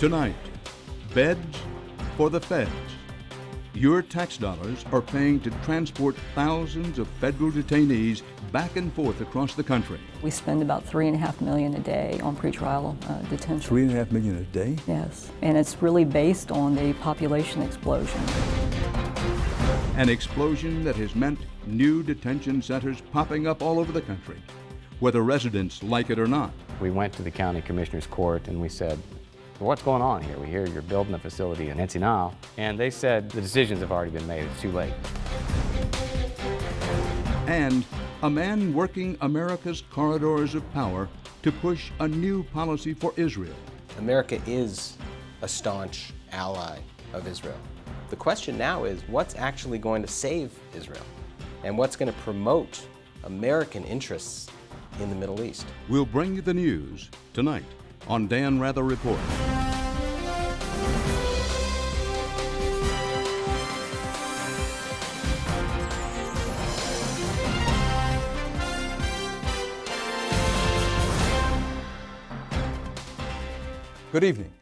Tonight, beds for the feds. Your tax dollars are paying to transport thousands of federal detainees back and forth across the country. We spend about $3.5 million a day on pretrial detention. $3.5 million a day? Yes, and it's really based on the population explosion. An explosion that has meant new detention centers popping up all over the country, whether residents like it or not. We went to the county commissioner's court and we said, what's going on here? We hear you're building a facility in Encinal, and they said the decisions have already been made, it's too late. And a man working America's corridors of power to push a new policy for Israel. America is a staunch ally of Israel. The question now is, what's actually going to save Israel? And what's going to promote American interests in the Middle East? We'll bring you the news tonight on Dan Rather Report. Good evening.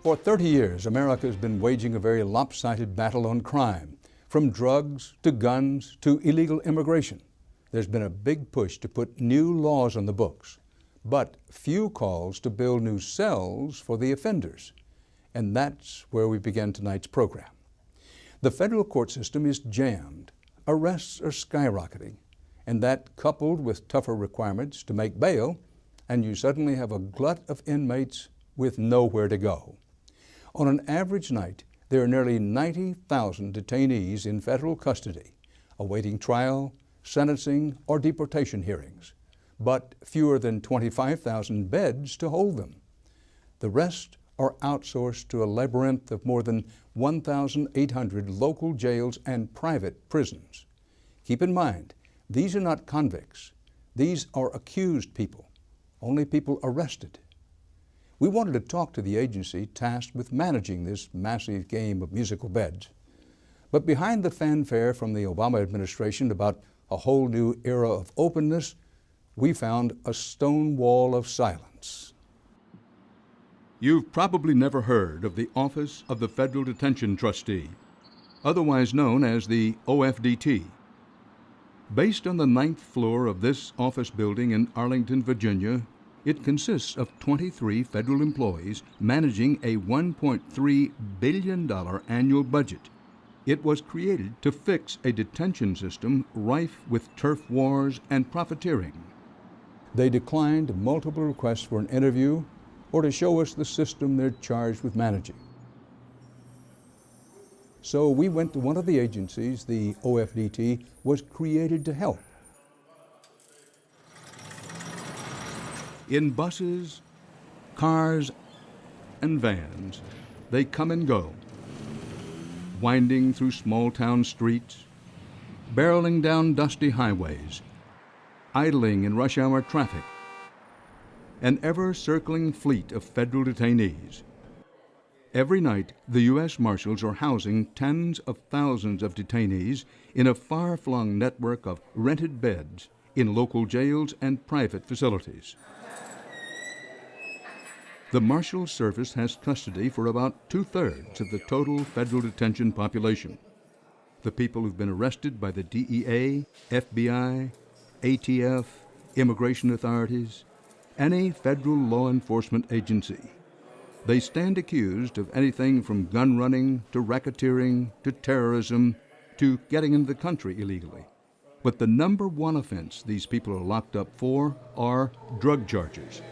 For 30 years, America has been waging a very lopsided battle on crime, from drugs to guns to illegal immigration. There's been a big push to put new laws on the books, but few calls to build new cells for the offenders. And that's where we begin tonight's program. The federal court system is jammed. Arrests are skyrocketing, and that coupled with tougher requirements to make bail, and you suddenly have a glut of inmates with nowhere to go. On an average night, there are nearly 90,000 detainees in federal custody, awaiting trial, sentencing, or deportation hearings, but fewer than 25,000 beds to hold them. The rest are outsourced to a labyrinth of more than 1,800 local jails and private prisons. Keep in mind, these are not convicts. These are accused people, only people arrested. We wanted to talk to the agency tasked with managing this massive game of musical beds. But behind the fanfare from the Obama administration about a whole new era of openness, we found a stone wall of silence. You've probably never heard of the Office of the Federal Detention Trustee, otherwise known as the OFDT. Based on the 9th floor of this office building in Arlington, Virginia, it consists of 23 federal employees managing a $1.3 billion annual budget. It was created to fix a detention system rife with turf wars and profiteering. They declined multiple requests for an interview or to show us the system they're charged with managing. So we went to one of the agencies the OFDT was created to help. In buses, cars, and vans, they come and go, winding through small-town streets, barreling down dusty highways, idling in rush-hour traffic, an ever-circling fleet of federal detainees. Every night, the U.S. Marshals are housing tens of thousands of detainees in a far-flung network of rented beds in local jails and private facilities. The Marshals Service has custody for about 2/3 of the total federal detention population. The people who've been arrested by the DEA, FBI, ATF, immigration authorities, any federal law enforcement agency. They stand accused of anything from gun running to racketeering to terrorism to getting into the country illegally. But the number one offense these people are locked up for are drug charges.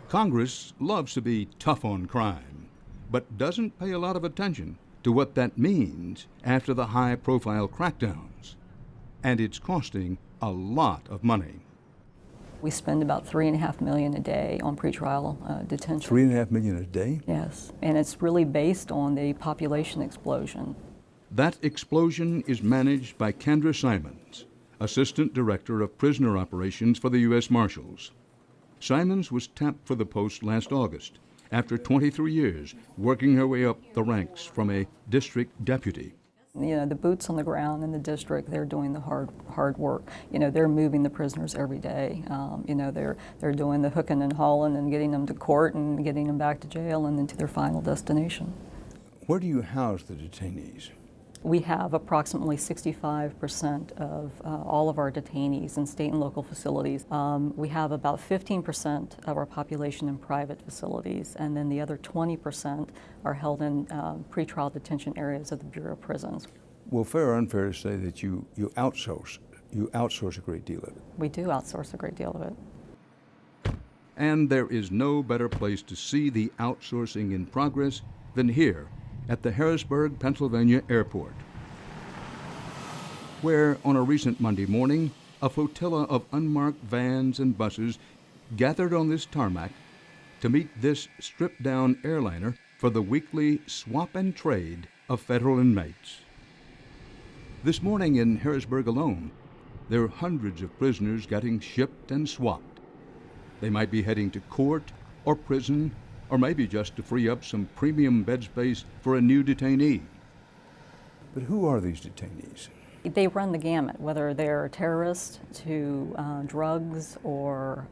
Congress loves to be tough on crime, but doesn't pay a lot of attention to what that means after the high-profile crackdowns. And it's costing a lot of money. We spend about $3.5 million a day on pretrial detention. $3.5 million a day? Yes, and it's really based on the population explosion. That explosion is managed by Kendra Simons, Assistant Director of Prisoner Operations for the U.S. Marshals. Simons was tapped for the post last August after 23 years working her way up the ranks from a district deputy. You know, the boots on the ground in the district, they're doing the hard work. You know, they're moving the prisoners every day. You know, they're doing the hooking and hauling and getting them to court and getting them back to jail and then to their final destination. Where do you house the detainees? We have approximately 65% of all of our detainees in state and local facilities. We have about 15% of our population in private facilities, and then the other 20% are held in pretrial detention areas of the Bureau of Prisons. Well, fair or unfair to say that you outsource a great deal of it? We do outsource a great deal of it. And there is no better place to see the outsourcing in progress than here at the Harrisburg, Pennsylvania airport, where on a recent Monday morning, a flotilla of unmarked vans and buses gathered on this tarmac to meet this stripped-down airliner for the weekly swap and trade of federal inmates. This morning in Harrisburg alone, there are hundreds of prisoners getting shipped and swapped. They might be heading to court or prison, or maybe just to free up some premium bed space for a new detainee. But who are these detainees? They run the gamut, whether they're terrorists to drugs or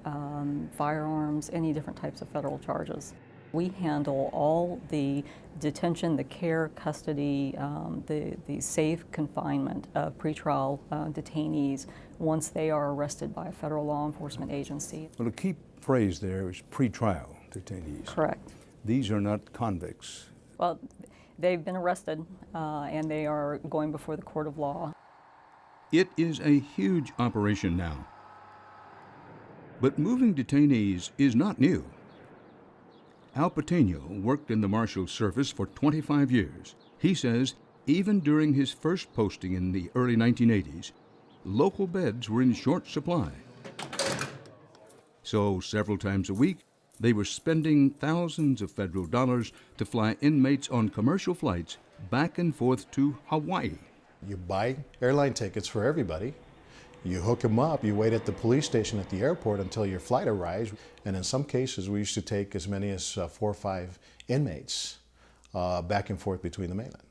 firearms, any different types of federal charges. We handle all the detention, the care, custody, the safe confinement of pretrial detainees once they are arrested by a federal law enforcement agency. Well, the key phrase there is pretrial detainees. Correct. These are not convicts. Well, they've been arrested and they are going before the court of law. It is a huge operation now. But moving detainees is not new. Al Patino worked in the Marshals Service for 25 years. He says even during his first posting in the early 1980s, local beds were in short supply. So several times a week, they were spending thousands of federal dollars to fly inmates on commercial flights back and forth to Hawaii. You buy airline tickets for everybody, you hook them up, you wait at the police station at the airport until your flight arrives, and in some cases we used to take as many as 4 or 5 inmates back and forth between the mainland.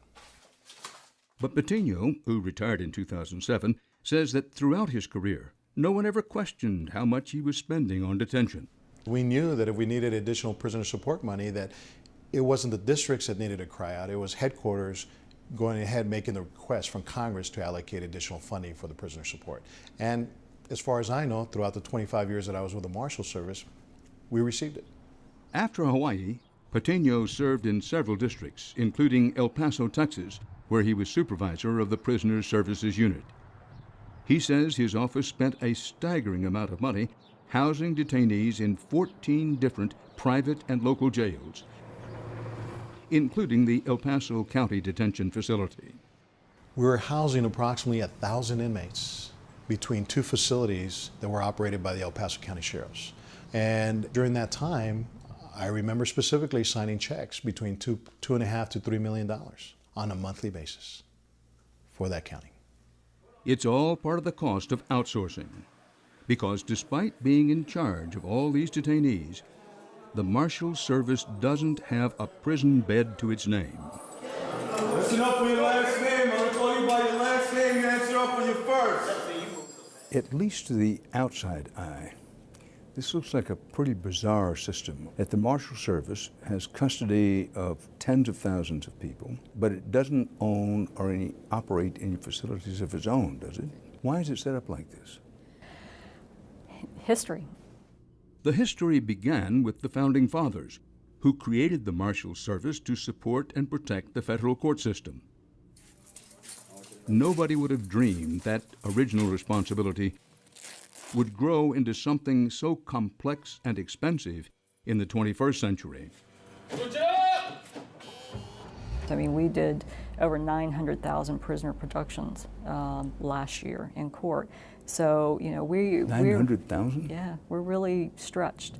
But Patino, who retired in 2007, says that throughout his career, no one ever questioned how much he was spending on detention. We knew that if we needed additional prisoner support money, that it wasn't the districts that needed to cry out, it was headquarters going ahead making the request from Congress to allocate additional funding for the prisoner support. And as far as I know, throughout the 25 years that I was with the Marshals Service, we received it. After Hawaii, Patino served in several districts, including El Paso, Texas, where he was supervisor of the Prisoner Services Unit. He says his office spent a staggering amount of money housing detainees in 14 different private and local jails, including the El Paso County Detention Facility. We were housing approximately 1,000 inmates between 2 facilities that were operated by the El Paso County Sheriffs. And during that time, I remember specifically signing checks between $2.5 to $3 million on a monthly basis for that county. It's all part of the cost of outsourcing, because despite being in charge of all these detainees, the Marshals Service doesn't have a prison bed to its name. Listen up for your last name. I'm gonna call you by your last name. You answer up for your first. At least to the outside eye, this looks like a pretty bizarre system. That the Marshal Service has custody of tens of thousands of people, but it doesn't own or operate any facilities of its own, does it? Why is it set up like this? History. The history began with the Founding Fathers, who created the Marshals Service to support and protect the federal court system. Nobody would have dreamed that original responsibility would grow into something so complex and expensive in the 21st century. I mean, we did over 900,000 prisoner productions last year in court. So, you know, 900,000? Yeah, we're really stretched.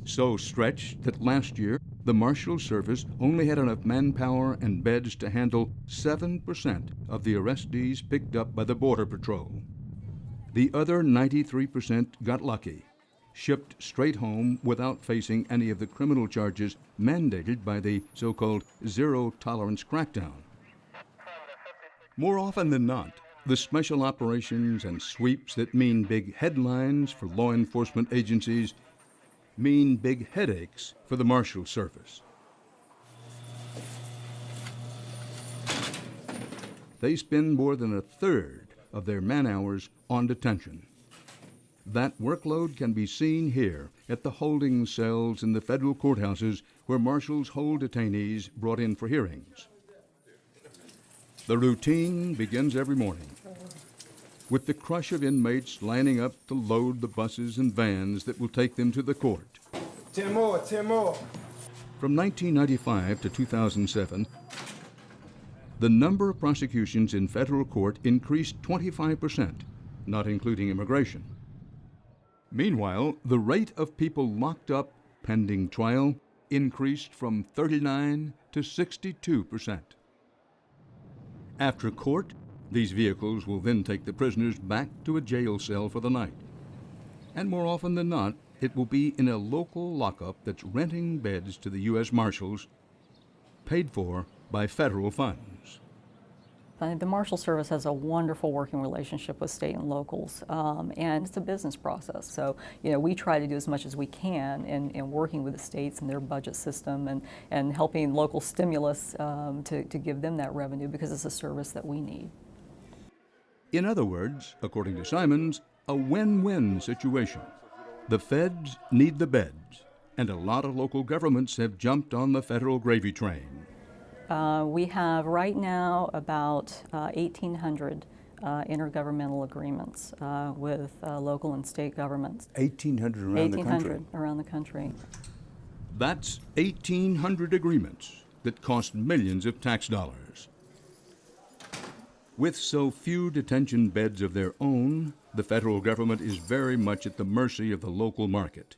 So stretched that last year, the Marshals Service only had enough manpower and beds to handle 7% of the arrestees picked up by the Border Patrol. The other 93% got lucky, shipped straight home without facing any of the criminal charges mandated by the so-called zero-tolerance crackdown. More often than not, the special operations and sweeps that mean big headlines for law enforcement agencies mean big headaches for the Marshal Service. They spend more than a third of their man-hours on detention. That workload can be seen here at the holding cells in the federal courthouses where marshals hold detainees brought in for hearings. The routine begins every morning with the crush of inmates lining up to load the buses and vans that will take them to the court. 10 more, 10 more. From 1995 to 2007, the number of prosecutions in federal court increased 25%, not including immigration. Meanwhile, the rate of people locked up pending trial increased from 39 to 62%. After court, these vehicles will then take the prisoners back to a jail cell for the night. And more often than not, it will be in a local lockup that's renting beds to the U.S. Marshals, paid for by federal funds. The Marshal Service has a wonderful working relationship with state and locals, and it's a business process. So, we try to do as much as we can in working with the states and their budget system and helping local stimulus to give them that revenue because it's a service that we need. In other words, according to Simons, a win-win situation. The feds need the beds, and a lot of local governments have jumped on the federal gravy train. We have right now about 1,800 intergovernmental agreements with local and state governments. 1,800 around the country. 1,800 around the country. That's 1,800 agreements that cost millions of tax dollars. With so few detention beds of their own, the federal government is very much at the mercy of the local market.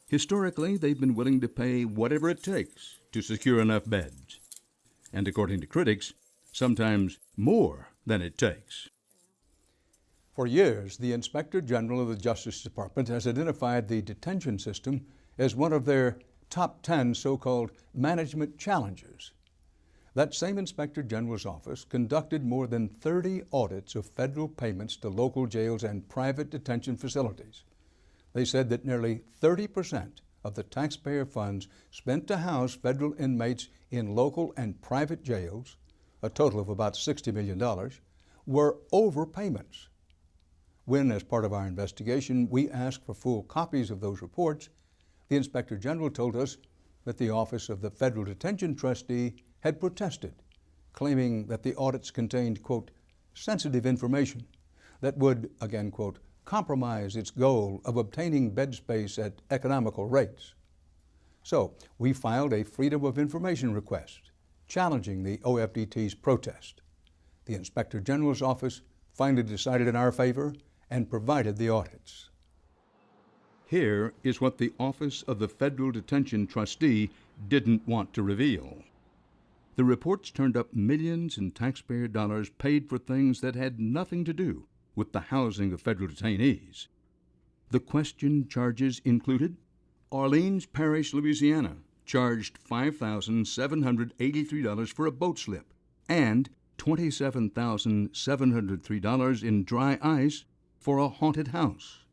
Historically, they've been willing to pay whatever it takes to secure enough beds. And according to critics, sometimes more than it takes. For years, the Inspector General of the Justice Department has identified the detention system as one of their top 10 so-called management challenges. That same Inspector General's office conducted more than 30 audits of federal payments to local jails and private detention facilities. They said that nearly 30% of the taxpayer funds spent to house federal inmates in local and private jails, a total of about $60 million, were overpayments. When, as part of our investigation, we asked for full copies of those reports, the Inspector General told us that the Office of the Federal Detention Trustee had protested, claiming that the audits contained, quote, sensitive information that would, again, quote, compromise its goal of obtaining bed space at economical rates. So we filed a Freedom of Information request challenging the OFDT's protest. The Inspector General's office finally decided in our favor and provided the audits. Here is what the Office of the Federal Detention Trustee didn't want to reveal. The reports turned up millions in taxpayer dollars paid for things that had nothing to do with the housing of federal detainees. The questioned charges included Orleans Parish, Louisiana, charged $5,783 for a boat slip and $27,703 in dry ice for a haunted house.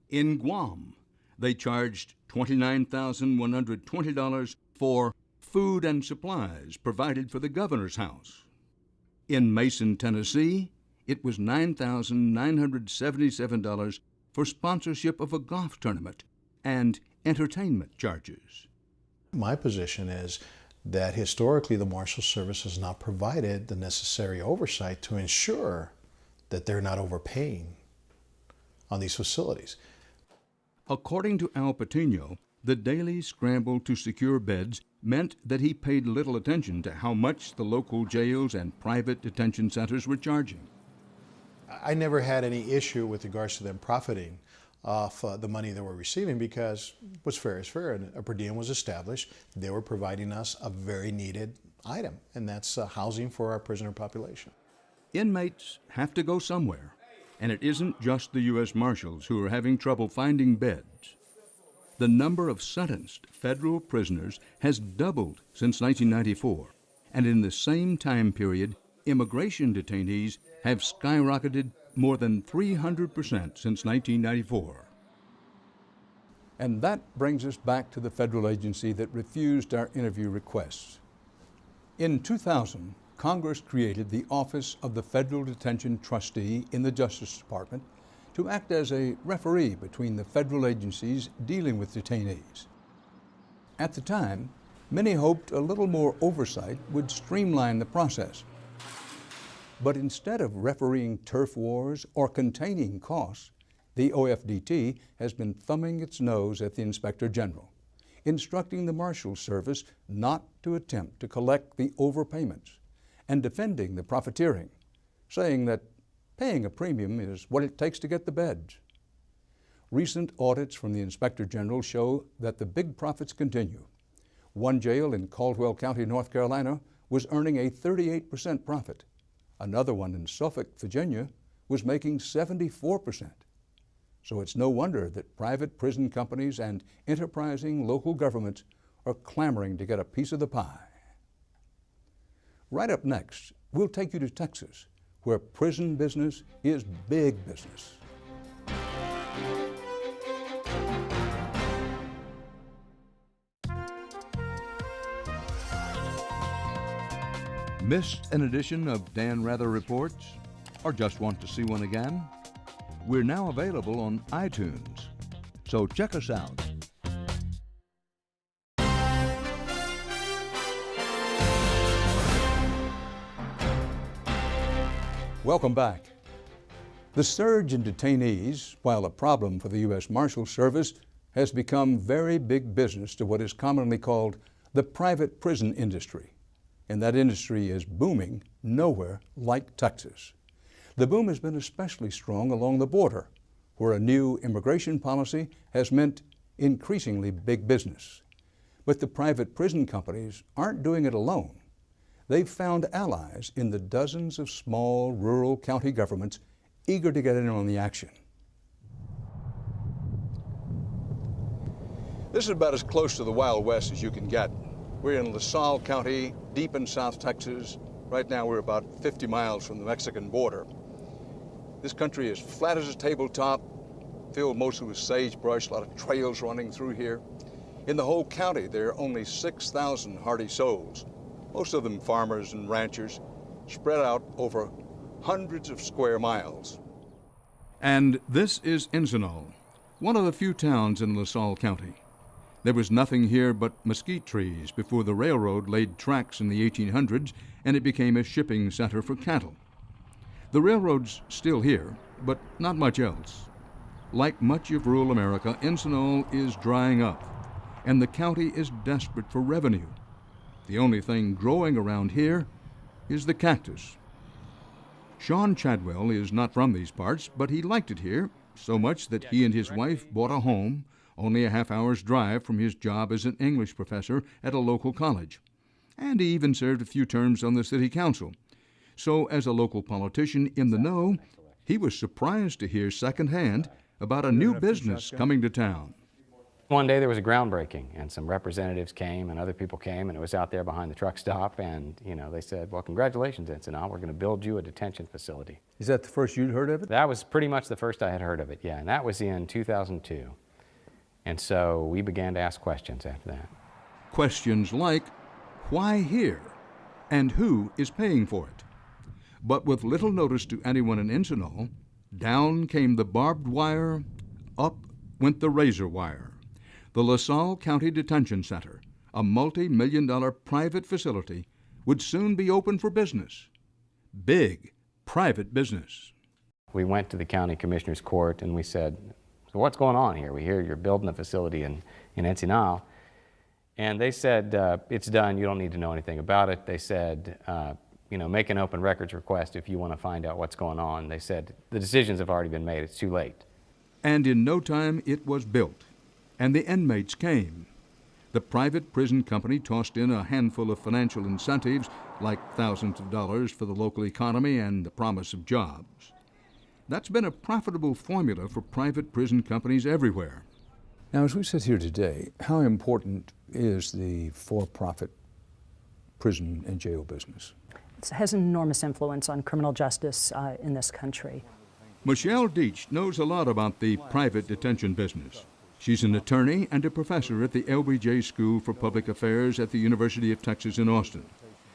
In Guam, they charged $29,120 for food and supplies provided for the governor's house. In Mason, Tennessee, it was $9,977 for sponsorship of a golf tournament and entertainment charges. My position is that historically the Marshal Service has not provided the necessary oversight to ensure that they're not overpaying on these facilities. According to Al Patino, the daily scramble to secure beds meant that he paid little attention to how much the local jails and private detention centers were charging. I never had any issue with regards to them profiting off the money they were receiving because what's fair is fair, and a per diem was established. They were providing us a very needed item, and that's housing for our prisoner population. Inmates have to go somewhere, and it isn't just the U.S. Marshals who are having trouble finding beds. The number of sentenced federal prisoners has doubled since 1994, and in the same time period, immigration detainees have skyrocketed more than 300% since 1994. And that brings us back to the federal agency that refused our interview requests. In 2000, Congress created the Office of the Federal Detention Trustee in the Justice Department to act as a referee between the federal agencies dealing with detainees. At the time, many hoped a little more oversight would streamline the process. But instead of refereeing turf wars or containing costs, the OFDT has been thumbing its nose at the Inspector General, instructing the Marshal's Service not to attempt to collect the overpayments, and defending the profiteering, saying that paying a premium is what it takes to get the beds. Recent audits from the Inspector General show that the big profits continue. One jail in Caldwell County, North Carolina, was earning a 38% profit. Another one in Suffolk, Virginia, was making 74%. So it's no wonder that private prison companies and enterprising local governments are clamoring to get a piece of the pie. Right up next, we'll take you to Texas, where prison business is big business. Missed an edition of Dan Rather Reports, or just want to see one again? We're now available on iTunes, so check us out. Welcome back. The surge in detainees, while a problem for the U.S. Marshals Service, has become very big business to what is commonly called the private prison industry. And that industry is booming nowhere like Texas. The boom has been especially strong along the border, where a new immigration policy has meant increasingly big business. But the private prison companies aren't doing it alone. They've found allies in the dozens of small rural county governments eager to get in on the action. This is about as close to the Wild West as you can get. We're in LaSalle County, deep in South Texas. Right now we're about 50 miles from the Mexican border. This country is flat as a tabletop, filled mostly with sagebrush, a lot of trails running through here. In the whole county, there are only 6,000 hardy souls, most of them farmers and ranchers, spread out over hundreds of square miles. And this is Encinal, one of the few towns in LaSalle County. There was nothing here but mesquite trees before the railroad laid tracks in the 1800s and it became a shipping center for cattle. The railroad's still here, but not much else. Like much of rural America, Encinal is drying up, and the county is desperate for revenue. The only thing growing around here is the cactus. Sean Chadwell is not from these parts, but he liked it here so much that he and his wife bought a home only a half-hour's drive from his job as an English professor at a local college. And he even served a few terms on the city council. So as a local politician in the know, he was surprised to hear secondhand about a new business coming to town. One day there was a groundbreaking, and some representatives came and other people came, and it was out there behind the truck stop, and they said, well, congratulations, Encinal, we're going to build you a detention facility. Is that the first you'd heard of it? That was pretty much the first I had heard of it, yeah, and that was in 2002. And so we began to ask questions after that. Questions like, why here? And who is paying for it? But with little notice to anyone in Encinal, down came the barbed wire, up went the razor wire. The LaSalle County Detention Center, a multi-million-dollar private facility, would soon be open for business. Big private business. We went to the county commissioner's court and we said, so what's going on here? We hear you're building a facility in Encinal. And they said, it's done, you don't need to know anything about it. They said, make an open records request if you want to find out what's going on. They said, the decisions have already been made, it's too late. And in no time it was built, and the inmates came. The private prison company tossed in a handful of financial incentives, like thousands of dollars for the local economy and the promise of jobs. That's been a profitable formula for private prison companies everywhere. Now, as we sit here today, how important is the for-profit prison and jail business? It has an enormous influence on criminal justice in this country. Michelle Deitch knows a lot about the private detention business. She's an attorney and a professor at the LBJ School for Public Affairs at the University of Texas in Austin.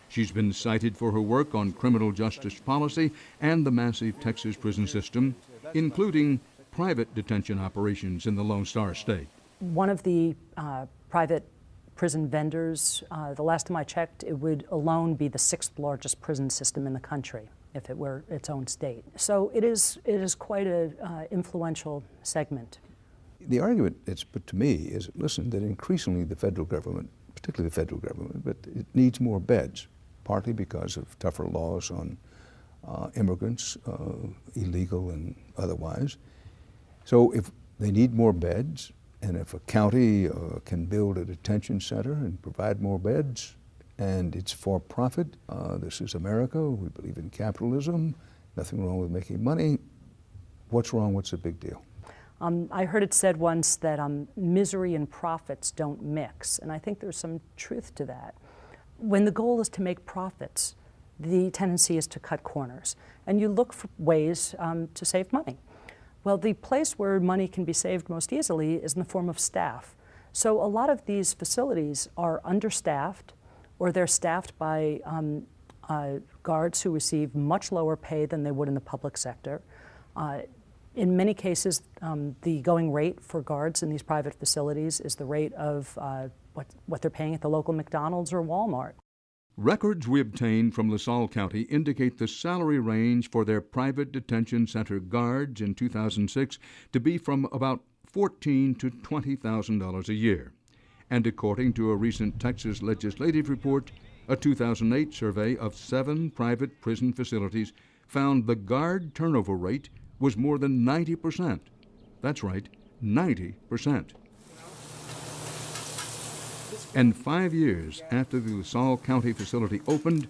She's been cited for her work on criminal justice policy and the massive Texas prison system, including private detention operations in the Lone Star State. One of the private prison vendors, the last time I checked, it would alone be the 6th largest prison system in the country if it were its own state. So it is quite an influential segment. The argument that's put to me is, listen, that increasingly the federal government, particularly the federal government, but it needs more beds, partly because of tougher laws on immigrants, illegal and otherwise. So if they need more beds, and if a county can build a detention center and provide more beds, and it's for profit, this is America, we believe in capitalism, nothing wrong with making money, what's wrong, what's the big deal? I heard it said once that misery and profits don't mix, and I think there's some truth to that. When the goal is to make profits, the tendency is to cut corners, and you look for ways to save money. Well, the place where money can be saved most easily is in the form of staff. So a lot of these facilities are understaffed, or they're staffed by guards who receive much lower pay than they would in the public sector. In many cases, the going rate for guards in these private facilities is the rate of what they're paying at the local McDonald's or Walmart. Records we obtained from LaSalle County indicate the salary range for their private detention center guards in 2006 to be from about $14,000 to $20,000 a year. And according to a recent Texas legislative report, a 2008 survey of 7 private prison facilities found the guard turnover rate was more than 90%. That's right, 90%. And 5 years after the LaSalle County facility opened,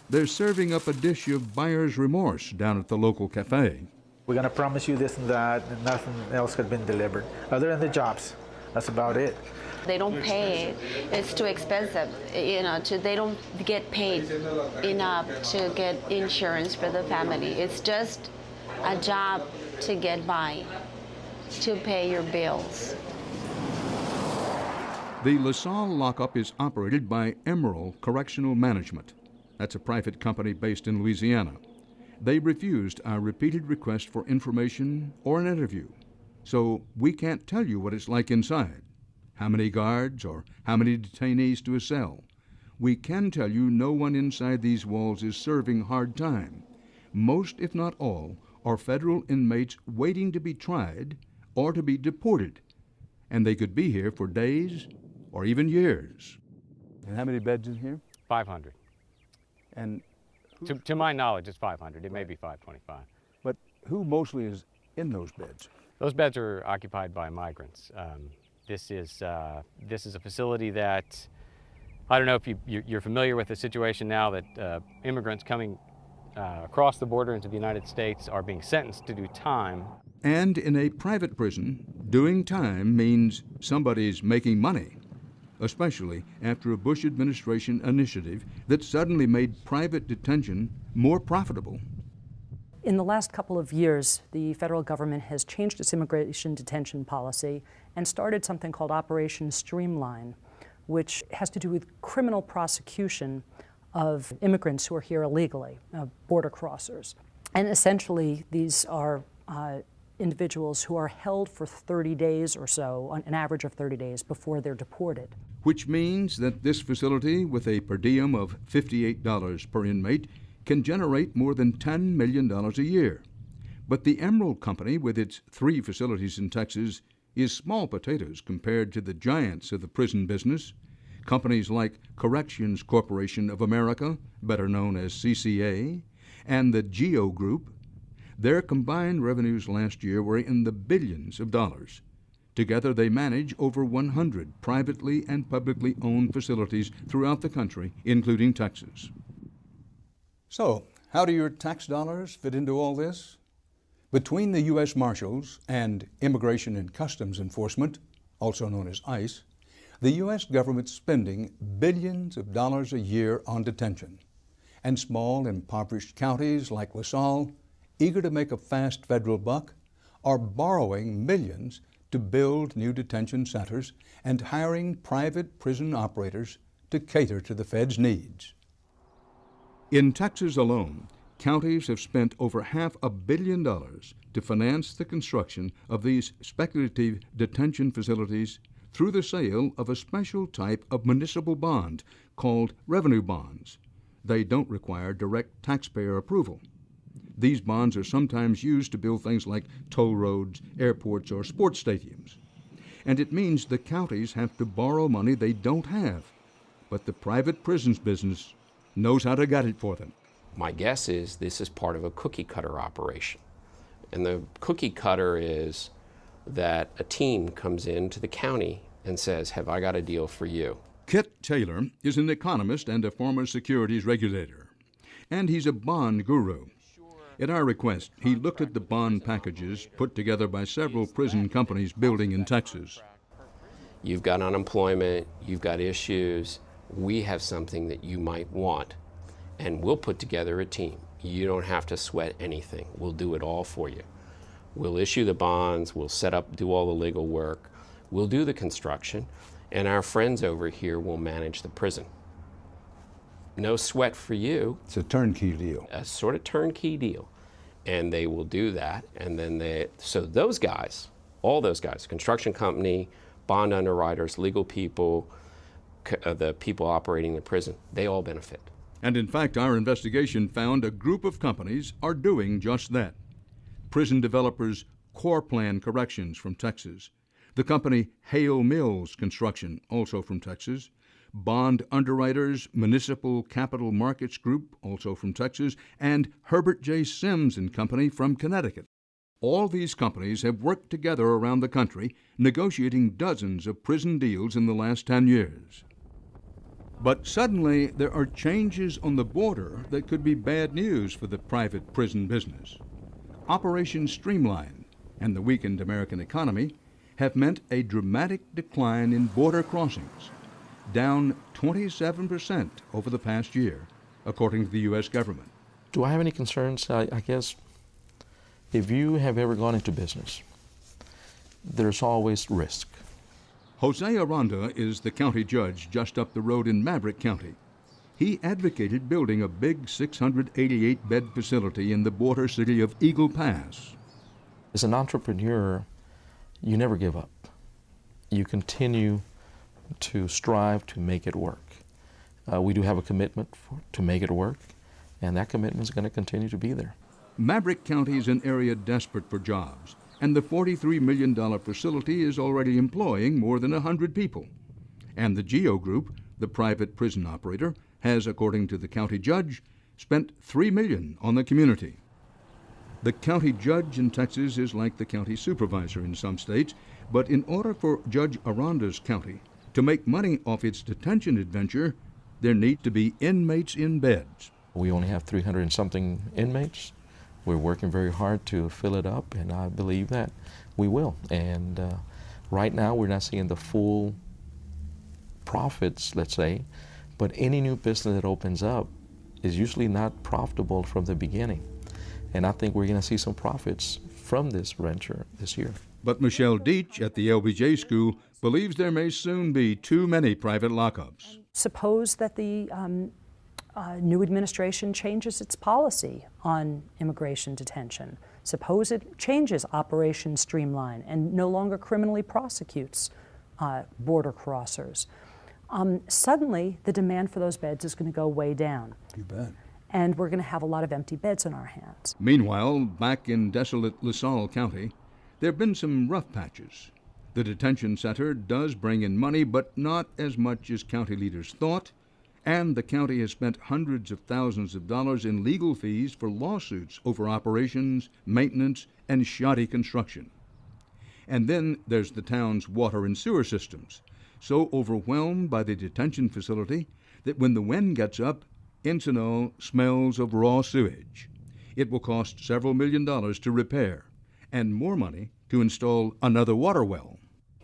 they're serving up a dish of buyer's remorse down at the local cafe. We're going to promise you this and that, and nothing else has been delivered, other than the jobs. That's about it. They don't pay. It's too expensive. They don't get paid enough to get insurance for the family. It's just a job to get by, to pay your bills. The LaSalle lockup is operated by Emerald Correctional Management. That's a private company based in Louisiana. They refused our repeated request for information or an interview, so we can't tell you what it's like inside, how many guards or how many detainees to a cell. We can tell you no one inside these walls is serving hard time. Most, if not all, are federal inmates waiting to be tried or to be deported, and they could be here for days or even years. And how many beds in here? 500. And to my knowledge, it's 500. It may be 525. but who mostly is in those beds? Those beds are occupied by migrants. This is a facility that, I don't know if you're familiar with the situation now that immigrants coming across the border into the United States are being sentenced to do time. And in a private prison, doing time means somebody's making money, especially after a Bush administration initiative that suddenly made private detention more profitable. In the last couple of years, the federal government has changed its immigration detention policy and started something called Operation Streamline, which has to do with criminal prosecution of immigrants who are here illegally, border crossers. And essentially, these are individuals who are held for 30 days or so, on an average of 30 days, before they're deported. Which means that this facility, with a per diem of $58 per inmate, can generate more than $10 million a year. But the Emerald Company, with its 3 facilities in Texas, is small potatoes compared to the giants of the prison business. Companies like Corrections Corporation of America, better known as CCA, and the GEO Group. Their combined revenues last year were in the billions of dollars. Together they manage over 100 privately and publicly owned facilities throughout the country, including Texas. So, how do your tax dollars fit into all this? Between the U.S. Marshals and Immigration and Customs Enforcement, also known as ICE, The U.S. government's spending billions of dollars a year on detention, and small, impoverished counties like LaSalle, eager to make a fast federal buck, are borrowing millions to build new detention centers and hiring private prison operators to cater to the Fed's needs. In Texas alone, counties have spent over $500 million to finance the construction of these speculative detention facilities through the sale of a special type of municipal bond called revenue bonds. They don't require direct taxpayer approval. These bonds are sometimes used to build things like toll roads, airports, or sports stadiums. And it means the counties have to borrow money they don't have, but the private prisons business knows how to get it for them. My guess is this is part of a cookie cutter operation. And the cookie cutter is that a team comes into the county and says, have I got a deal for you? Kit Taylor is an economist and a former securities regulator, and he's a bond guru. At our request, he looked at the bond packages put together by several prison companies building in Texas. You've got unemployment, you've got issues, we have something that you might want, and we'll put together a team. You don't have to sweat anything. We'll do it all for you. We'll issue the bonds, we'll set up, do all the legal work, we'll do the construction, and our friends over here will manage the prison. No sweat for you. It's a turnkey deal. A sort of turnkey deal. And they will do that, and then so those guys, all those guys, construction company, bond underwriters, legal people, the people operating the prison, they all benefit. And in fact, our investigation found a group of companies are doing just that. Prison developers Corplan Corrections from Texas, the company Hale Mills Construction, also from Texas, bond underwriters Municipal Capital Markets Group, also from Texas, and Herbert J. Sims and Company from Connecticut. All these companies have worked together around the country, negotiating dozens of prison deals in the last 10 years. But suddenly, there are changes on the border that could be bad news for the private prison business. Operation Streamline and the weakened American economy have meant a dramatic decline in border crossings, down 27% over the past year, according to the U.S. government. Do I have any concerns? I guess if you have ever gone into business, there's always risk. Jose Aranda is the county judge just up the road in Maverick County. He advocated building a big 688-bed facility in the border city of Eagle Pass. As an entrepreneur, you never give up. You continue to strive to make it work. We do have a commitment to make it work, and that commitment is going to continue to be there. Maverick County is an area desperate for jobs, and the $43 million facility is already employing more than 100 people. And the GEO Group, the private prison operator, has, according to the county judge, spent $3 million on the community. The county judge in Texas is like the county supervisor in some states, but in order for Judge Aranda's county to make money off its detention adventure, there need to be inmates in beds. We only have 300 and something inmates. We're working very hard to fill it up, and I believe that we will. And right now, we're not seeing the full profits, let's say, but any new business that opens up is usually not profitable from the beginning. And I think we're going to see some profits from this venture this year. But Michelle Deach at the LBJ School believes there may soon be too many private lockups. Suppose that the new administration changes its policy on immigration detention. Suppose it changes Operation Streamline and no longer criminally prosecutes border crossers. Suddenly, the demand for those beds is going to go way down. You bet. And we're going to have a lot of empty beds on our hands. Meanwhile, back in desolate LaSalle County, there have been some rough patches. The detention center does bring in money, but not as much as county leaders thought, and the county has spent hundreds of thousands of dollars in legal fees for lawsuits over operations, maintenance, and shoddy construction. And then there's the town's water and sewer systems, so overwhelmed by the detention facility that when the wind gets up, Encino smells of raw sewage. It will cost several $1 million to repair, and more money to install another water well.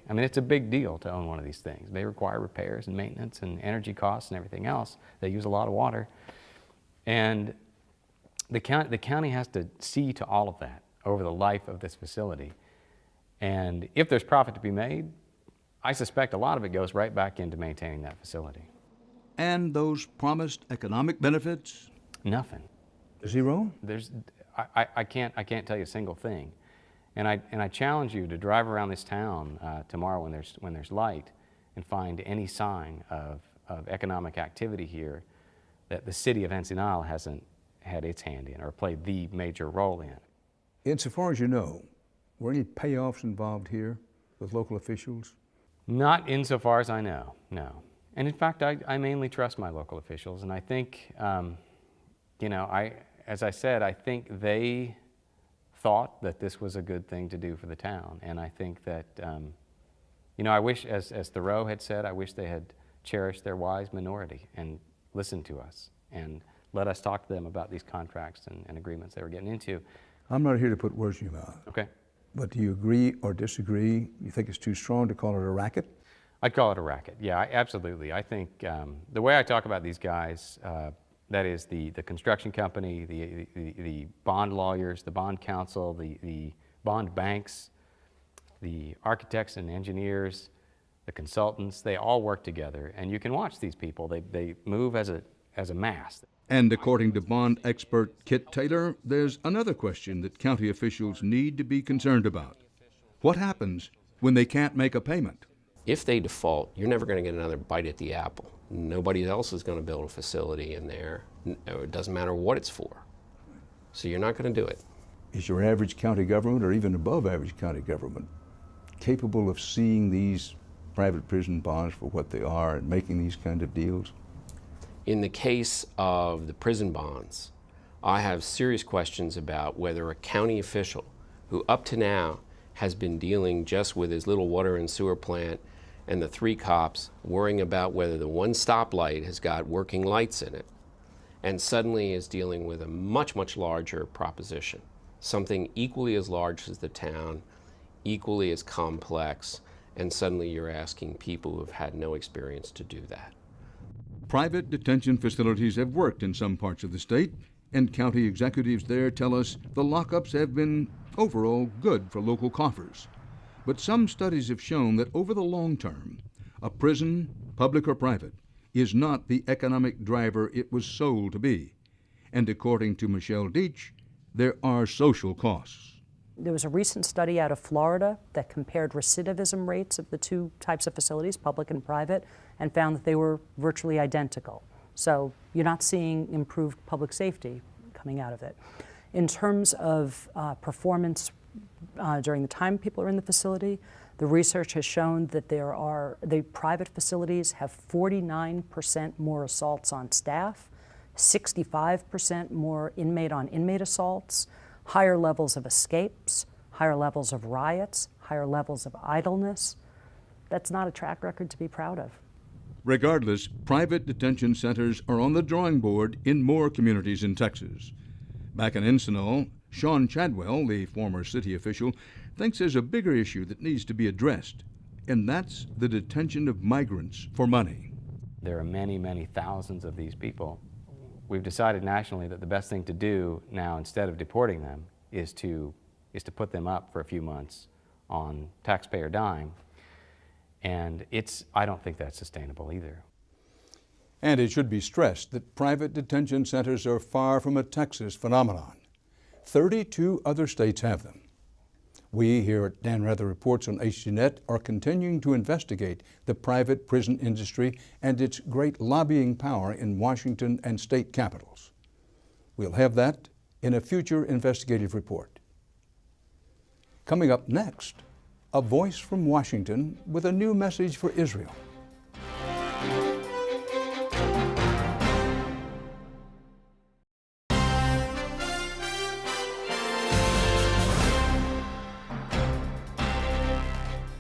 I mean, it's a big deal to own one of these things. They require repairs and maintenance and energy costs and everything else. They use a lot of water. And the county has to see to all of that over the life of this facility. And if there's profit to be made, I suspect a lot of it goes right back into maintaining that facility. And those promised economic benefits? Nothing. Zero? I can't tell you a single thing. And I challenge you to drive around this town tomorrow when there's light and find any sign of economic activity here that the city of Encinal hasn't had its hand in or played the major role in. Insofar as you know, were any payoffs involved here with local officials? Not insofar as I know, no. And in fact, I mainly trust my local officials, and I think, you know, as I said, I think they thought that this was a good thing to do for the town. And I think that, you know, I wish, as Thoreau had said, I wish they had cherished their wise minority and listened to us and let us talk to them about these contracts and agreements they were getting into. I'm not here to put words in your mouth. Okay. But do you agree or disagree? You think it's too strong to call it a racket? I'd call it a racket, yeah, absolutely. I think the way I talk about these guys, that is the construction company, the bond lawyers, the bond counsel, the bond banks, the architects and engineers, the consultants, they all work together. And you can watch these people. They move as a mass. And according to bond expert Kit Taylor, there's another question that county officials need to be concerned about. What happens when they can't make a payment? If they default, you're never going to get another bite at the apple. Nobody else is going to build a facility in there. It doesn't matter what it's for. So you're not going to do it. Is your average county government, or even above average county government, capable of seeing these private prison bonds for what they are and making these kind of deals? In the case of the prison bonds, I have serious questions about whether a county official who up to now has been dealing just with his little water and sewer plant and the 3 cops, worrying about whether the one stoplight has got working lights in it, and suddenly is dealing with a much, much larger proposition, something equally as large as the town, equally as complex, and suddenly you're asking people who have had no experience to do that. Private detention facilities have worked in some parts of the state, and county executives there tell us the lockups have been overall good for local coffers. But some studies have shown that over the long term, a prison, public or private, is not the economic driver it was sold to be. And according to Michelle Deach, there are social costs. There was a recent study out of Florida that compared recidivism rates of the 2 types of facilities, public and private, and found that they were virtually identical. So you're not seeing improved public safety coming out of it. In terms of performance during the time people are in the facility, the research has shown that the private facilities have 49% more assaults on staff, 65% more inmate-on-inmate assaults, higher levels of escapes, higher levels of riots, higher levels of idleness. That's not a track record to be proud of. Regardless, private detention centers are on the drawing board in more communities in Texas. Back in Encinal, Sean Chadwell, the former city official, thinks there's a bigger issue that needs to be addressed, and that's the detention of migrants for money. There are many, many thousands of these people. We've decided nationally that the best thing to do now, instead of deporting them, is to put them up for a few months on taxpayer dime. And I don't think that's sustainable either. And it should be stressed that private detention centers are far from a Texas phenomenon. 32 other states have them. We here at Dan Rather Reports on HDNet are continuing to investigate the private prison industry and its great lobbying power in Washington and state capitals. We'll have that in a future investigative report. Coming up next, a voice from Washington with a new message for Israel.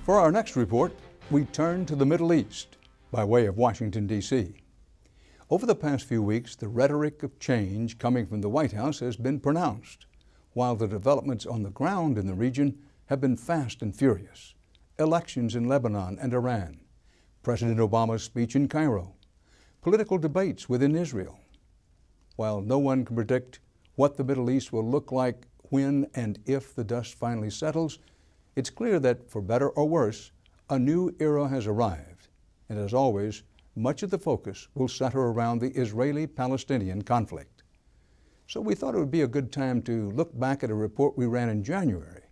For our next report, we turn to the Middle East by way of Washington, D.C. Over the past few weeks, the rhetoric of change coming from the White House has been pronounced, while the developments on the ground in the region have been fast and furious. elections in Lebanon and Iran, President Obama's speech in Cairo, political debates within Israel. While no one can predict what the Middle East will look like when and if the dust finally settles, it's clear that, for better or worse, a new era has arrived. And as always, much of the focus will center around the Israeli-Palestinian conflict. So we thought it would be a good time to look back at a report we ran in January.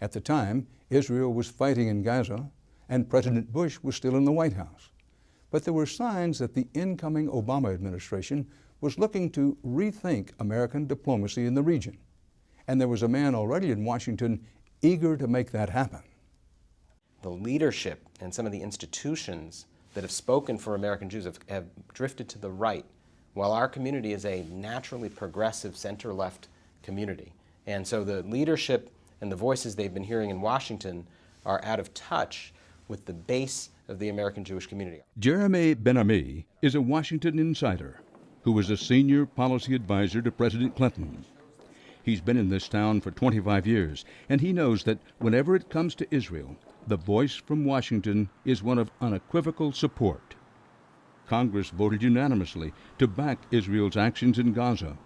At the time, Israel was fighting in Gaza, and President Bush was still in the White House. But there were signs that the incoming Obama administration was looking to rethink American diplomacy in the region. And there was a man already in Washington eager to make that happen. The leadership and some of the institutions that have spoken for American Jews have drifted to the right, while our community is a naturally progressive center-left community. And so the leadership and the voices they've been hearing in Washington are out of touch with the base of the American Jewish community. Jeremy Ben-Ami is a Washington insider who was a senior policy advisor to President Clinton. He's been in this town for 25 years, and he knows that whenever it comes to Israel, the voice from Washington is one of unequivocal support. Congress voted unanimously to back Israel's actions in Gaza.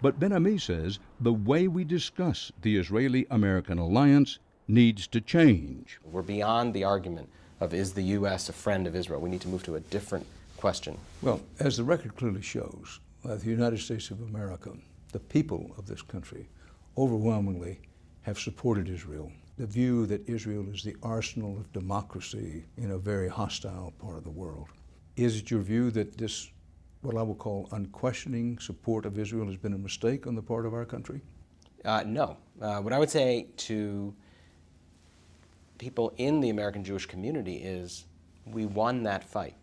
But Ben-Ami says the way we discuss the Israeli-American alliance needs to change. We're beyond the argument of, is the U.S. a friend of Israel? We need to move to a different question. Well, as the record clearly shows, the United States of America, the people of this country, overwhelmingly have supported Israel. The view that Israel is the arsenal of democracy in a very hostile part of the world. Is it your view that this, what I will call unquestioning support of Israel, has been a mistake on the part of our country? No. What I would say to people in the American Jewish community is we won that fight.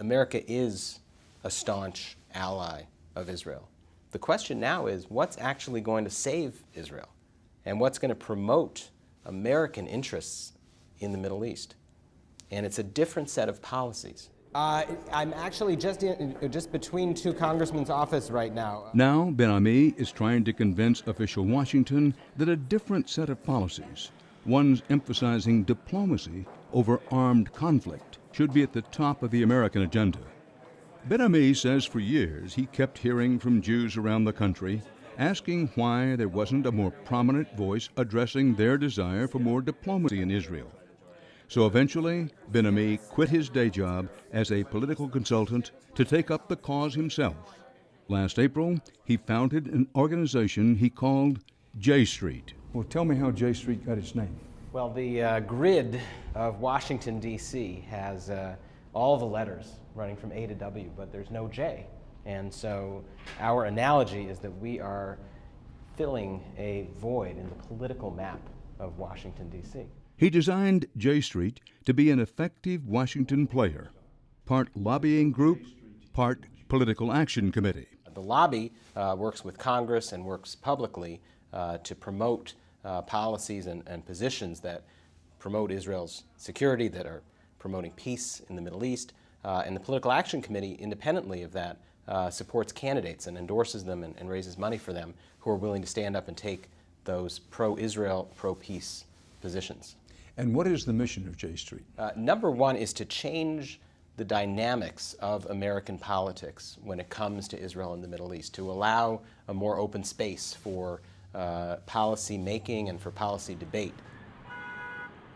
America is a staunch ally of Israel. The question now is what's actually going to save Israel and what's going to promote American interests in the Middle East. And it's a different set of policies. I'm actually just between two congressmen's offices right now. Now, Ben-Ami is trying to convince official Washington that a different set of policies, ones emphasizing diplomacy over armed conflict, should be at the top of the American agenda. Ben-Ami says for years he kept hearing from Jews around the country asking why there wasn't a more prominent voice addressing their desire for more diplomacy in Israel. So eventually, Ben-Ami quit his day job as a political consultant to take up the cause himself. Last April, he founded an organization he called J Street. Well, tell me how J Street got its name. Well, the grid of Washington, D.C. has all the letters running from A to W, but there's no J. And so our analogy is that we are filling a void in the political map of Washington, D.C. He designed J Street to be an effective Washington player, part lobbying group, part political action committee. The lobby works with Congress and works publicly to promote policies and positions that promote Israel's security, that are promoting peace in the Middle East. And the Political Action Committee, independently of that, supports candidates and endorses them and raises money for them who are willing to stand up and take those pro-Israel, pro-peace positions. And what is the mission of J Street? Number one is to change the dynamics of American politics when it comes to Israel and the Middle East, to allow a more open space for policy making and for policy debate.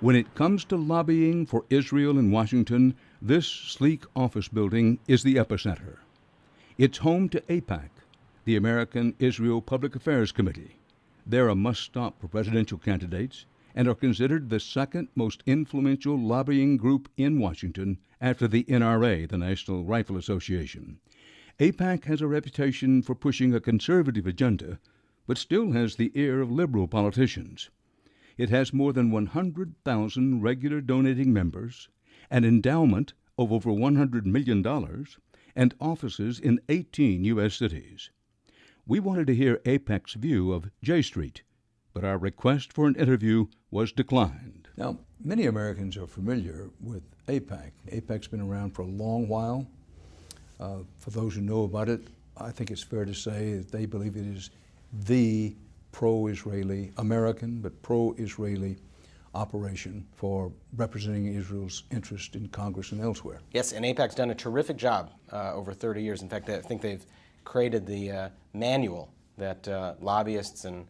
When it comes to lobbying for Israel in Washington, this sleek office building is the epicenter. It's home to AIPAC, the American Israel Public Affairs Committee. They're a must-stop for presidential candidates and are considered the second most influential lobbying group in Washington after the NRA, the National Rifle Association. AIPAC has a reputation for pushing a conservative agenda, but still has the ear of liberal politicians. It has more than 100,000 regular donating members, an endowment of over $100 million, and offices in 18 U.S. cities. We wanted to hear AIPAC's view of J Street, but our request for an interview was declined. Now, many Americans are familiar with AIPAC. AIPAC's been around for a long while. For those who know about it, I think it's fair to say that they believe it is the pro-Israeli, American, but pro-Israeli operation for representing Israel's interest in Congress and elsewhere. Yes, and AIPAC's done a terrific job over 30 years. In fact, I think they've created the manual that lobbyists and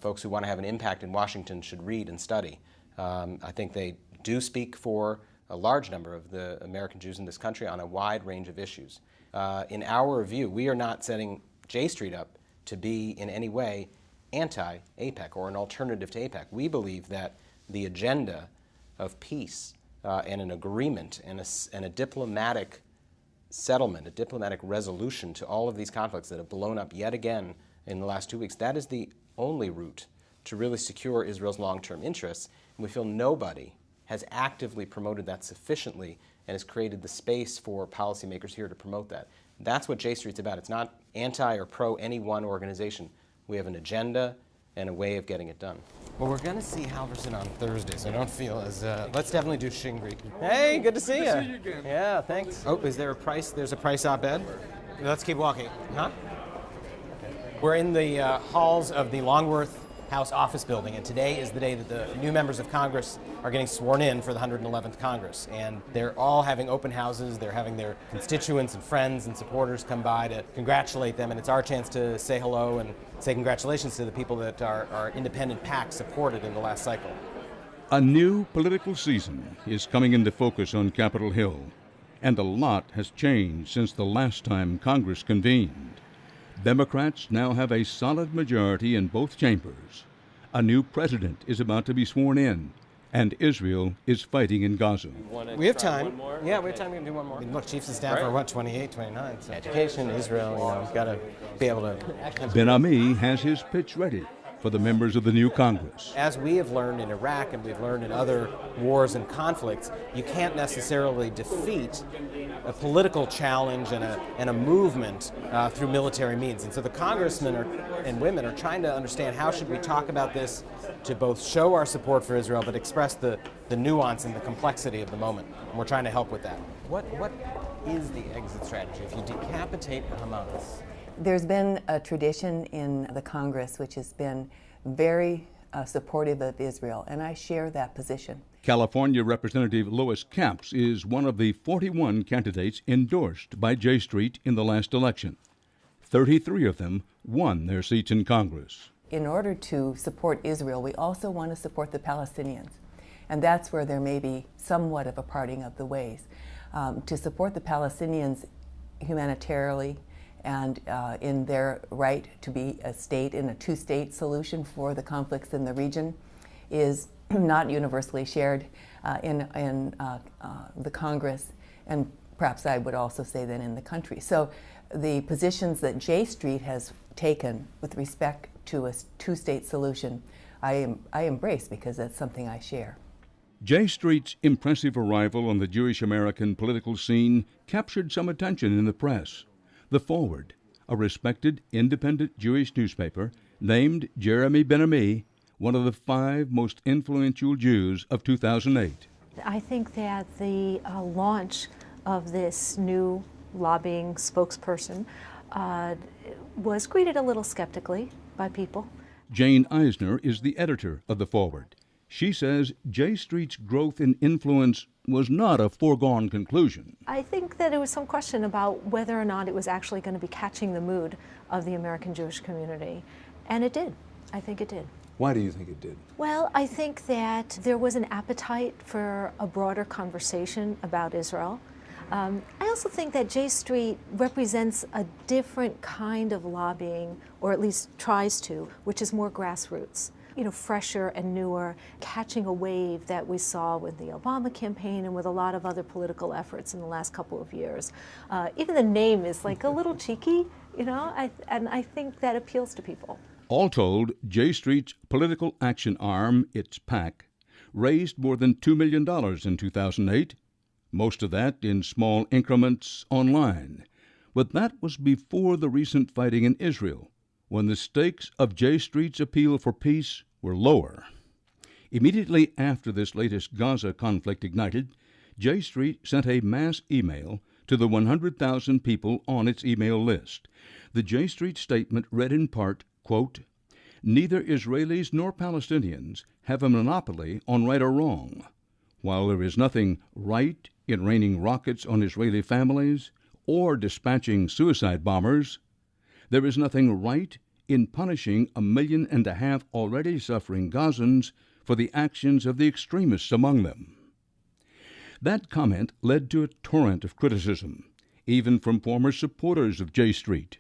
folks who want to have an impact in Washington should read and study. I think they do speak for a large number of the American Jews in this country on a wide range of issues. In our view, we are not setting J Street up to be in any way anti-AIPAC or an alternative to AIPAC. We believe that the agenda of peace and an agreement and a diplomatic settlement, a diplomatic resolution to all of these conflicts that have blown up yet again in the last 2 weeks, that is the only route to really secure Israel's long-term interests. And we feel nobody has actively promoted that sufficiently and has created the space for policymakers here to promote that. That's what J Street's about. It's not anti or pro any one organization. We have an agenda and a way of getting it done. Well, we're going to see Halverson on Thursday, so I don't feel as... let's definitely do Shingri. Hey, good to see you. Good to see you again. Yeah, thanks. Oh, is there a price? There's a price op-ed? Let's keep walking. Huh? We're in the halls of the Longworth House office building, and today is the day that the new members of Congress are getting sworn in for the 111th Congress. And they're all having open houses. They're having their constituents and friends and supporters come by to congratulate them, and it's our chance to say hello and say congratulations to the people that our independent PAC supported in the last cycle. A new political season is coming into focus on Capitol Hill, and a lot has changed since the last time Congress convened. Democrats now have a solid majority in both chambers. A new president is about to be sworn in, and Israel is fighting in Gaza. We have time. Yeah, we have time. We can do one more. Look, chiefs of staff are, 28, 29. So. Education, Israel, we've got to be able to... Ben-Ami has his pitch ready for the members of the new Congress. As we have learned in Iraq and we've learned in other wars and conflicts, you can't necessarily defeat a political challenge and a movement through military means. And so the congressmen and women are trying to understand how should we talk about this to both show our support for Israel but express the nuance and the complexity of the moment. And we're trying to help with that. What is the exit strategy if you decapitate Hamas? There's been a tradition in the Congress which has been very supportive of Israel, and I share that position. California Representative Lois Capps is one of the 41 candidates endorsed by J Street in the last election. 33 of them won their seats in Congress. In order to support Israel, we also want to support the Palestinians, and that's where there may be somewhat of a parting of the ways. To support the Palestinians humanitarily, and in their right to be a state in a two-state solution for the conflicts in the region is not universally shared in the Congress, and perhaps I would also say then in the country. So the positions that J Street has taken with respect to a two-state solution, I embrace because that's something I share. J Street's impressive arrival on the Jewish American political scene captured some attention in the press. The Forward, a respected independent Jewish newspaper, named Jeremy Ben-Ami one of the 5 most influential Jews of 2008. I think that the launch of this new lobbying spokesperson was greeted a little skeptically by people. Jane Eisner is the editor of The Forward. She says J Street's growth in influence was not a foregone conclusion. I think that there was some question about whether or not it was actually going to be catching the mood of the American Jewish community. And it did. I think it did. Why do you think it did? Well, I think that there was an appetite for a broader conversation about Israel. I also think that J Street represents a different kind of lobbying, or at least tries to, which is more grassroots. You know, fresher and newer, catching a wave that we saw with the Obama campaign and with a lot of other political efforts in the last couple of years. Even the name is like a little cheeky, you know, and I think that appeals to people. All told, J Street's political action arm, its PAC, raised more than $2 million in 2008, most of that in small increments online. But that was before the recent fighting in Israel, when the stakes of J Street's appeal for peace were lower. Immediately after this latest Gaza conflict ignited, J Street sent a mass email to the 100,000 people on its email list. The J Street statement read in part, quote, neither Israelis nor Palestinians have a monopoly on right or wrong. While there is nothing right in raining rockets on Israeli families or dispatching suicide bombers, there is nothing right in punishing 1.5 million already suffering Gazans for the actions of the extremists among them. That comment led to a torrent of criticism, even from former supporters of J Street.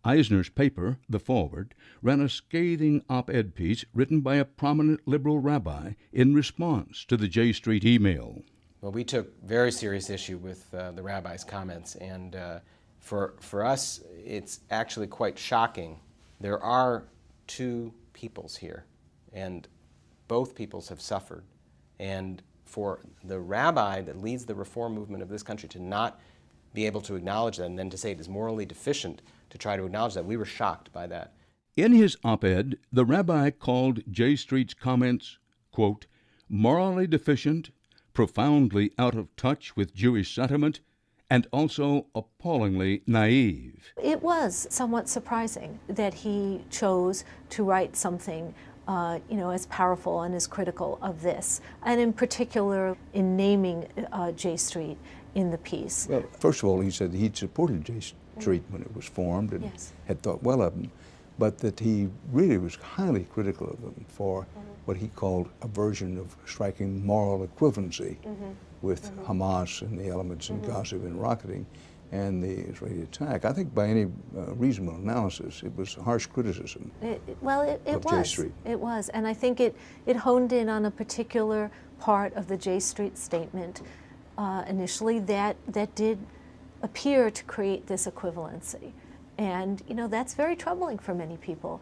Eisner's paper, The Forward, ran a scathing op-ed piece written by a prominent liberal rabbi in response to the J Street email. Well, we took very serious issue with the rabbi's comments, and for us, it's actually quite shocking. There are two peoples here, and both peoples have suffered. And for the rabbi that leads the reform movement of this country to not be able to acknowledge that and then to say it is morally deficient to try to acknowledge that, we were shocked by that. In his op-ed, the rabbi called J Street's comments, quote, morally deficient, profoundly out of touch with Jewish sentiment, and also appallingly naive. It was somewhat surprising that he chose to write something as powerful and as critical of this, and in particular in naming J Street in the piece. Well, first of all, he said he'd supported J Street when it was formed and had thought well of them, but that he really was highly critical of them for what he called a version of striking moral equivalency with Hamas and the elements in Gaza and rocketing and the Israeli attack. I think by any reasonable analysis, it was harsh criticism. It was. J Street. It was, and I think it honed in on a particular part of the J Street statement initially that did appear to create this equivalency. And, that's very troubling for many people.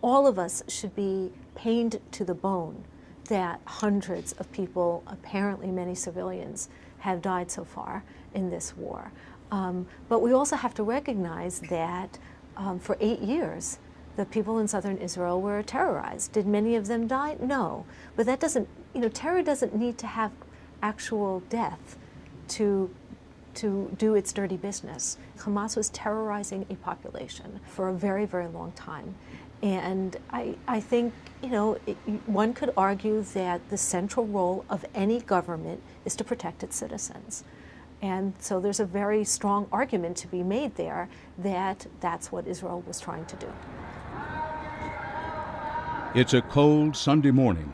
All of us should be pained to the bone that hundreds of people, apparently many civilians, have died so far in this war. But we also have to recognize that for 8 years, the people in southern Israel were terrorized. Did many of them die? No. But that doesn't, terror doesn't need to have actual death to do its dirty business. Hamas was terrorizing a population for a very, very long time. And I think, one could argue that the central role of any government is to protect its citizens. And so there's a very strong argument to be made there that that's what Israel was trying to do. It's a cold Sunday morning,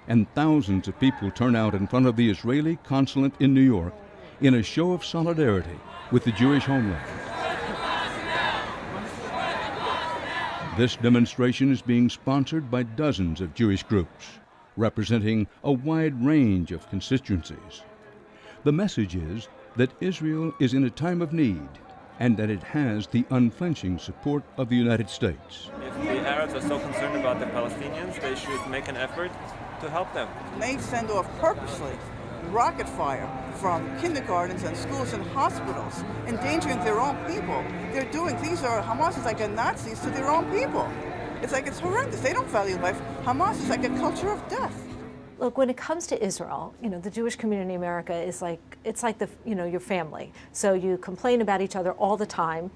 and thousands of people turn out in front of the Israeli consulate in New York in a show of solidarity with the Jewish homeland. This demonstration is being sponsored by dozens of Jewish groups, representing a wide range of constituencies. The message is that Israel is in a time of need and that it has the unflinching support of the United States. If the Arabs are so concerned about the Palestinians, they should make an effort to help them. They send off purposely rocket fire from kindergartens and schools and hospitals, endangering their own people. They're doing, Hamas is like a Nazis to their own people. It's horrendous. They don't value life. Hamas is like a culture of death. Look, when it comes to Israel, the Jewish community in America is like your family. So you complain about each other all the time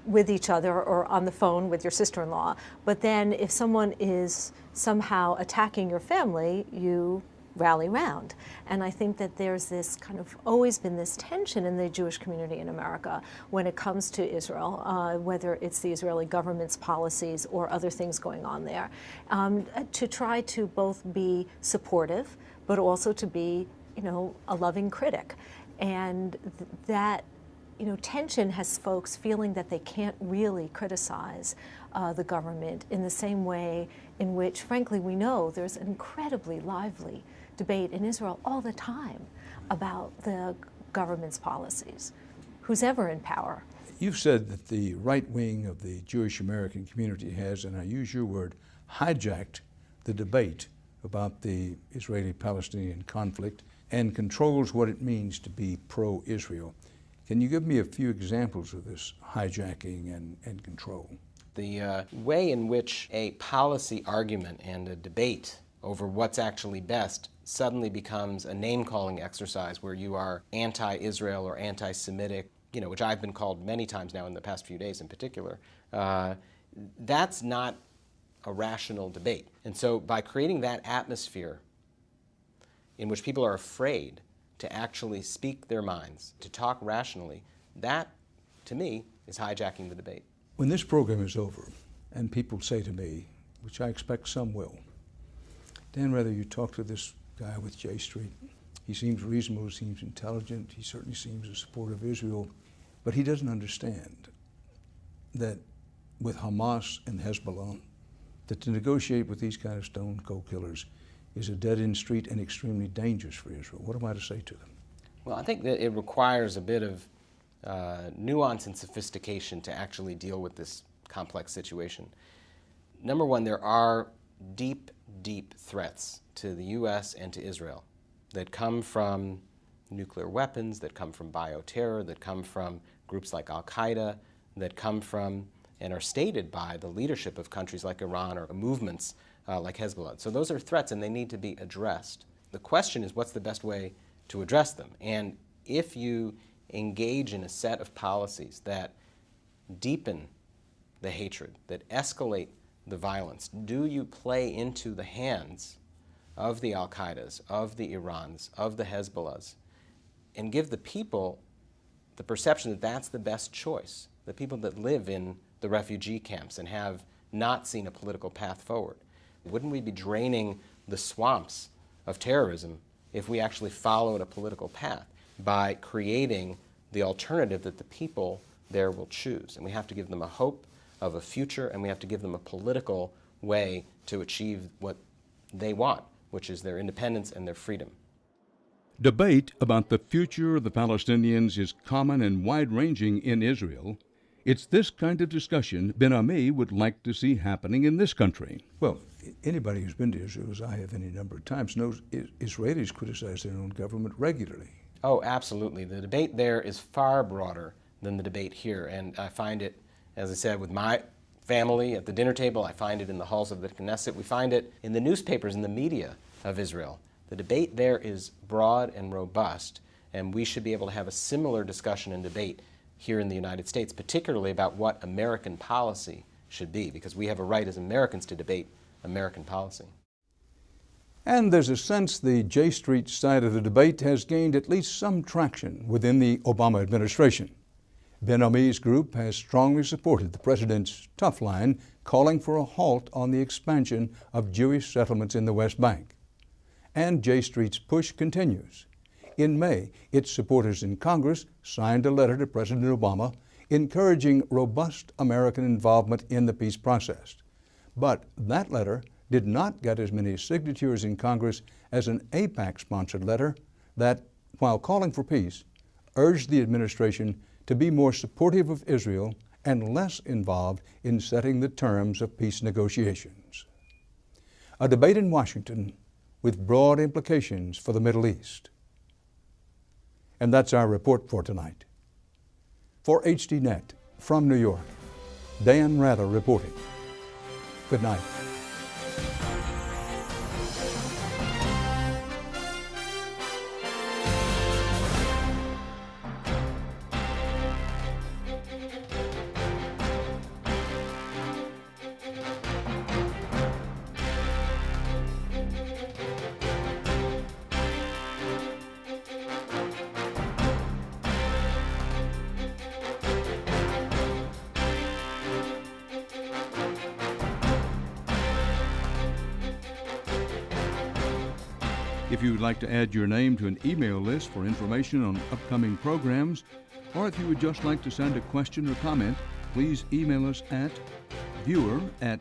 with each other or on the phone with your sister-in-law. But then if someone is somehow attacking your family, you rally round. And I think that there's this always been this tension in the Jewish community in America when it comes to Israel, whether it's the Israeli government's policies or other things going on there, to try to both be supportive, but also to be, a loving critic. And that, tension has folks feeling that they can't really criticize the government in the same way in which, frankly, we know there's an incredibly lively debate in Israel all the time about the government's policies, who's ever in power. You've said that the right wing of the Jewish American community has, and I use your word, hijacked the debate about the Israeli-Palestinian conflict and controls what it means to be pro-Israel. Can you give me a few examples of this hijacking and control? The way in which a policy argument and a debate over what's actually best suddenly becomes a name-calling exercise where you are anti-Israel or anti-Semitic, which I've been called many times now in the past few days in particular. That's not a rational debate. And so by creating that atmosphere in which people are afraid to actually speak their minds, to talk rationally, that, to me, is hijacking the debate. When this program is over, and people say to me, which I expect some will, Dan Rather, you talk to this guy with J Street. He seems reasonable, he seems intelligent, he certainly seems a supporter of Israel, but he doesn't understand that with Hamas and Hezbollah, that to negotiate with these kind of stone cold killers is a dead-end street and extremely dangerous for Israel. What am I to say to them? Well, I think that it requires a bit of nuance and sophistication to actually deal with this complex situation. Number one, there are deep, deep threats to the U.S. and to Israel that come from nuclear weapons, that come from bioterror, that come from groups like Al-Qaeda, that come from and are stated by the leadership of countries like Iran or movements like Hezbollah. So those are threats and they need to be addressed. The question is, what's the best way to address them? And if you engage in a set of policies that deepen the hatred, that escalate the violence, do you play into the hands of the Al-Qaedas, of the Irans, of the Hezbollahs, and give the people the perception that that's the best choice, the people that live in the refugee camps and have not seen a political path forward? Wouldn't we be draining the swamps of terrorism if we actually followed a political path by creating the alternative that the people there will choose? And we have to give them a hope of a future, and we have to give them a political way to achieve what they want, which is their independence and their freedom. Debate about the future of the Palestinians is common and wide-ranging in Israel. It's this kind of discussion Ben Ami would like to see happening in this country. Well, anybody who's been to Israel, as I have any number of times, knows Israelis criticize their own government regularly. Oh, absolutely. The debate there is far broader than the debate here, and I find it, as I said, with my family at the dinner table, I find it in the halls of the Knesset, we find it in the newspapers and the media of Israel. The debate there is broad and robust, and we should be able to have a similar discussion and debate here in the United States, particularly about what American policy should be, because we have a right as Americans to debate American policy. And there's a sense the J Street side of the debate has gained at least some traction within the Obama administration. Ben Ami's group has strongly supported the president's tough line calling for a halt on the expansion of Jewish settlements in the West Bank. And J Street's push continues. In May, its supporters in Congress signed a letter to President Obama encouraging robust American involvement in the peace process. But that letter did not get as many signatures in Congress as an AIPAC-sponsored letter that, while calling for peace, urged the administration to be more supportive of Israel and less involved in setting the terms of peace negotiations. A debate in Washington with broad implications for the Middle East. And that's our report for tonight. For HDNet, from New York, Dan Rather reporting. Good night. If you would like to add your name to an email list for information on upcoming programs, or if you would just like to send a question or comment, please email us at viewer@hd.net.